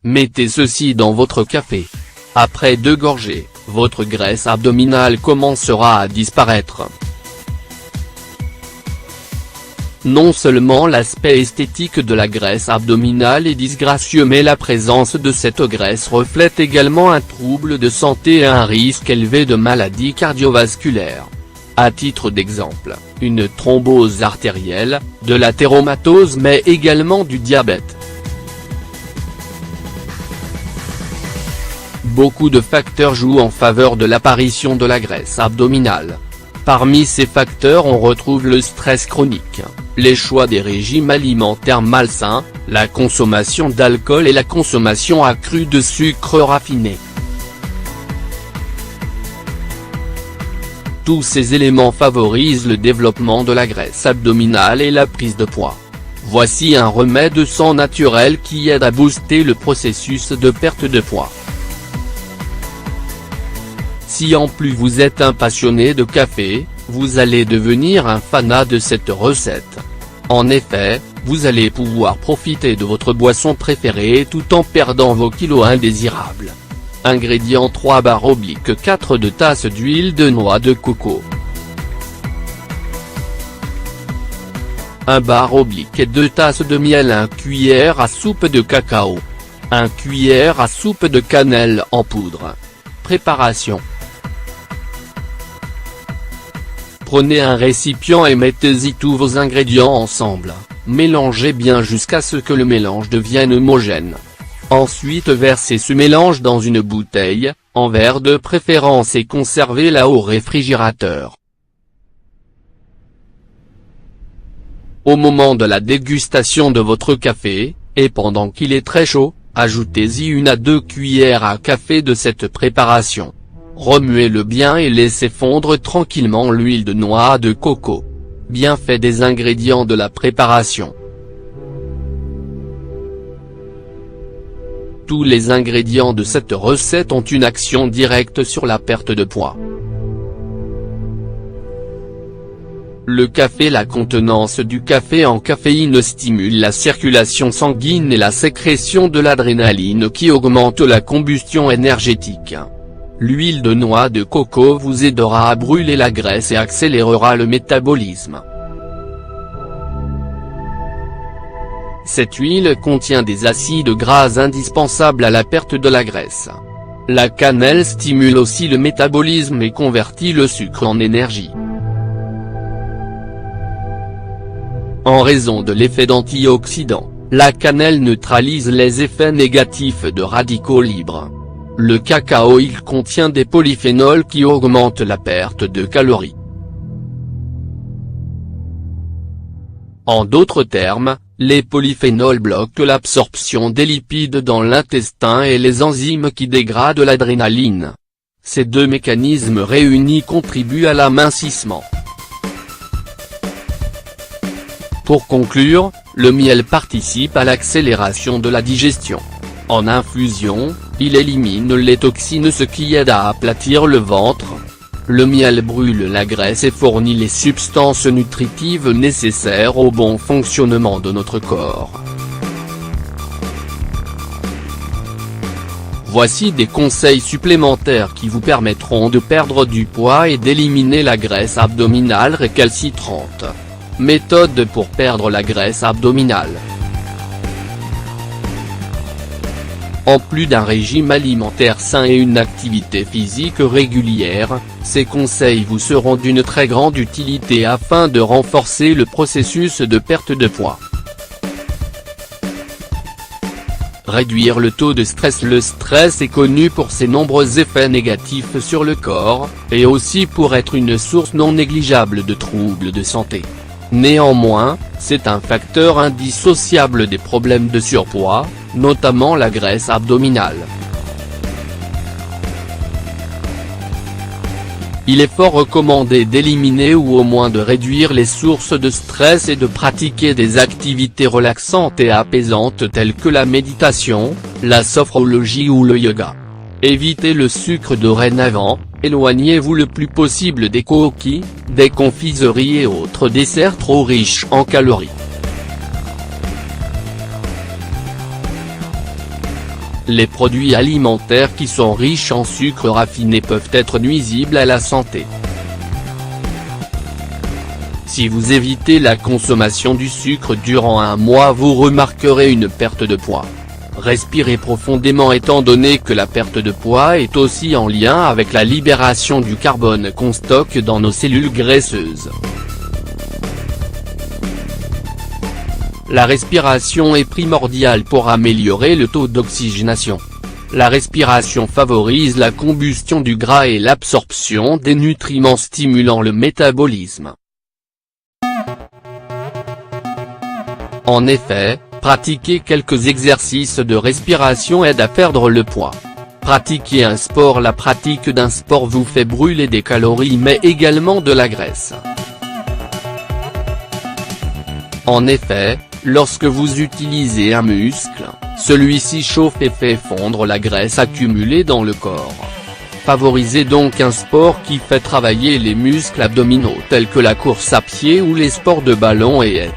Mettez ceci dans votre café. Après 2 gorgées, votre graisse abdominale commencera à disparaître. Non seulement l'aspect esthétique de la graisse abdominale est disgracieux, mais la présence de cette graisse reflète également un trouble de santé et un risque élevé de maladies cardiovasculaires. À titre d'exemple, une thrombose artérielle, de l'athéromatose mais également du diabète. Beaucoup de facteurs jouent en faveur de l'apparition de la graisse abdominale. Parmi ces facteurs on retrouve le stress chronique, les choix des régimes alimentaires malsains, la consommation d'alcool et la consommation accrue de sucre raffiné. Tous ces éléments favorisent le développement de la graisse abdominale et la prise de poids. Voici un remède sans naturel qui aide à booster le processus de perte de poids. Si en plus vous êtes un passionné de café, vous allez devenir un fanat de cette recette. En effet, vous allez pouvoir profiter de votre boisson préférée tout en perdant vos kilos indésirables. Ingrédients 3/4 de tasses d'huile de noix de coco. 1/2 tasses de miel. 1 cuillère à soupe de cacao. 1 cuillère à soupe de cannelle en poudre. Préparation. Prenez un récipient et mettez-y tous vos ingrédients ensemble, mélangez bien jusqu'à ce que le mélange devienne homogène. Ensuite versez ce mélange dans une bouteille, en verre de préférence, et conservez-la au réfrigérateur. Au moment de la dégustation de votre café, et pendant qu'il est très chaud, ajoutez-y 1 à 2 cuillères à café de cette préparation. Remuez-le bien et laissez fondre tranquillement l'huile de noix de coco. Bienfait des ingrédients de la préparation. Tous les ingrédients de cette recette ont une action directe sur la perte de poids. Le café. La contenance du café en caféine stimule la circulation sanguine et la sécrétion de l'adrénaline qui augmente la combustion énergétique. L'huile de noix de coco vous aidera à brûler la graisse et accélérera le métabolisme. Cette huile contient des acides gras indispensables à la perte de la graisse. La cannelle stimule aussi le métabolisme et convertit le sucre en énergie. En raison de l'effet d'antioxydant, la cannelle neutralise les effets négatifs de radicaux libres. Le cacao. Il contient des polyphénols qui augmentent la perte de calories. En d'autres termes, les polyphénols bloquent l'absorption des lipides dans l'intestin et les enzymes qui dégradent l'adrénaline. Ces 2 mécanismes réunis contribuent à l'amincissement. Pour conclure, le miel participe à l'accélération de la digestion. En infusion, il élimine les toxines, ce qui aide à aplatir le ventre. Le miel brûle la graisse et fournit les substances nutritives nécessaires au bon fonctionnement de notre corps. Voici des conseils supplémentaires qui vous permettront de perdre du poids et d'éliminer la graisse abdominale récalcitrante. Méthode pour perdre la graisse abdominale. En plus d'un régime alimentaire sain et une activité physique régulière, ces conseils vous seront d'une très grande utilité afin de renforcer le processus de perte de poids. Réduire le taux de stress. Le stress est connu pour ses nombreux effets négatifs sur le corps, et aussi pour être une source non négligeable de troubles de santé. Néanmoins, c'est un facteur indissociable des problèmes de surpoids, notamment la graisse abdominale. Il est fort recommandé d'éliminer ou au moins de réduire les sources de stress et de pratiquer des activités relaxantes et apaisantes telles que la méditation, la sophrologie ou le yoga. Évitez le sucre dorénavant, éloignez-vous le plus possible des cookies, des confiseries et autres desserts trop riches en calories. Les produits alimentaires qui sont riches en sucre raffiné peuvent être nuisibles à la santé. Si vous évitez la consommation du sucre durant un mois, vous remarquerez une perte de poids. Respirez profondément étant donné que la perte de poids est aussi en lien avec la libération du carbone qu'on stocke dans nos cellules graisseuses. La respiration est primordiale pour améliorer le taux d'oxygénation. La respiration favorise la combustion du gras et l'absorption des nutriments stimulant le métabolisme. En effet, pratiquer quelques exercices de respiration aide à perdre le poids. Pratiquer un sport. La pratique d'un sport vous fait brûler des calories mais également de la graisse. En effet, lorsque vous utilisez un muscle, celui-ci chauffe et fait fondre la graisse accumulée dans le corps. Favorisez donc un sport qui fait travailler les muscles abdominaux tels que la course à pied ou les sports de ballon et